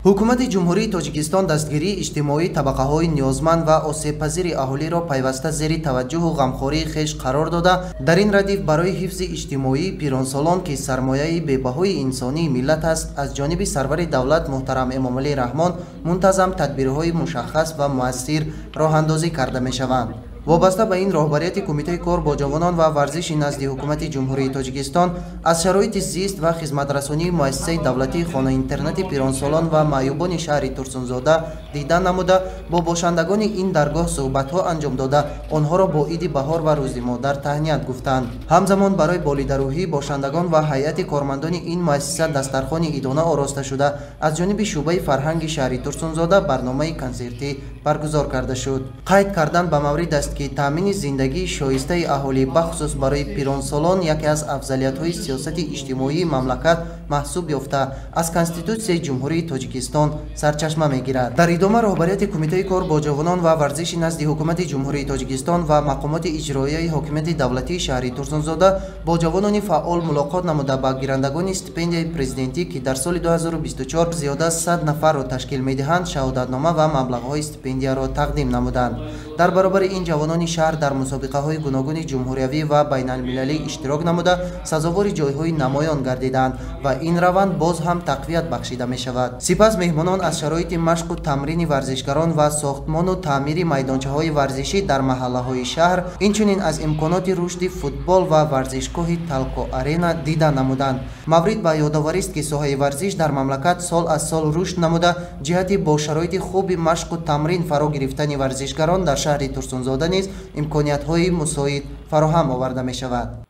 ҳукумати ҷумҳурии Тоҷикистон дастгирии иҷтимоии табақаҳои ниёзманд ва осебпазири аҳолиро пайваста зери таваҷҷӯҳу ғамхории хеш қарор дода, дар ин радиф барои ҳифзи иҷтимоии пиронсолон ки сармояи бебаҳои инсонии миллат аст, аз ҷониби сарвари давлат муҳтарам Эмомалӣ Раҳмон мунтазам тадбирҳои мушаххас ва муассир роҳандозӣ карда мешаванд. вобаста ба ин роҳбарияти кумитаи кор бо ҷавонон ва варзиши назди ҳукумати ҷумҳурии Тоҷикистон аз шароити зист ва хизматрасонии муассисаи давлатии хона интернати пиронсолон ва маъюбони шаҳри Турсунзода дидан намуда, бо бошандагони ин даргоҳ суҳбатҳо анҷом дода, онҳоро бо иди баҳор ва рӯзи модар таҳният гуфтанд. ҳамзамон барои болидарӯҳии бошандагон ва ҳайати кормандони ин муассиса дастархони идона ороста шуда, аз ҷониби шӯъбаи фарҳанги шаҳри Турсунзода барномаи консертӣ баргузор карда шуд. қайд кардан ба маврид аст ки таъмини зиндагии шоистаи аҳолӣ бахусус барои пиронсолон яке аз афзалиятҳои сиёсати иҷтимоии мамлакат маҳсуб ёфта, аз Конститутсияи ҷумҳурии Тоҷикистон сарчашма мегирад. дар идома роҳбарияти кумитаи кор бо ҷавонон ва варзиши назди ҳукумати ҷумҳурии Тоҷикистон ва мақомоти иҷроияи ҳокимияти давлатии шаҳри Турсунзода бо ҷавонони фаъол мулоқот намуда ба гирандагони стипендияи президентӣ ки дар соли 2024 зиёда аз 100 нафарро ташкил медиҳанд, шаҳодатнома ва маблағҳои стипендияро тақдим намуданд. дар баробари ин ҷавонони шаҳр дар мусобиқаҳои гуногуни ҷумҳуриявӣ ва байналмилалӣ иштирок намуда, сазовори ҷойҳои намоён гардиданд ва ин раванд боз ҳам тақвият бахшида мешавад. сипас меҳмонон аз шароити машқу тамрини варзишгарон ва сохтмону таъмири майдончаҳои варзишӣ дар маҳаллаҳои шаҳр, инчунин аз имконоти рушди футбол ва варзишгоҳи Талко Арена дида намуданд. маврид ба ёдоварист ки соҳаи варзиш дар мамлакат сол аз сол рушд намуда, ҷиҳати бо шароити хуби машқу тамрин фаро гирифтани варзишгарон дар шаҳри Турсунзода низ имкониятҳои мусоид фароҳам оварда мешавад.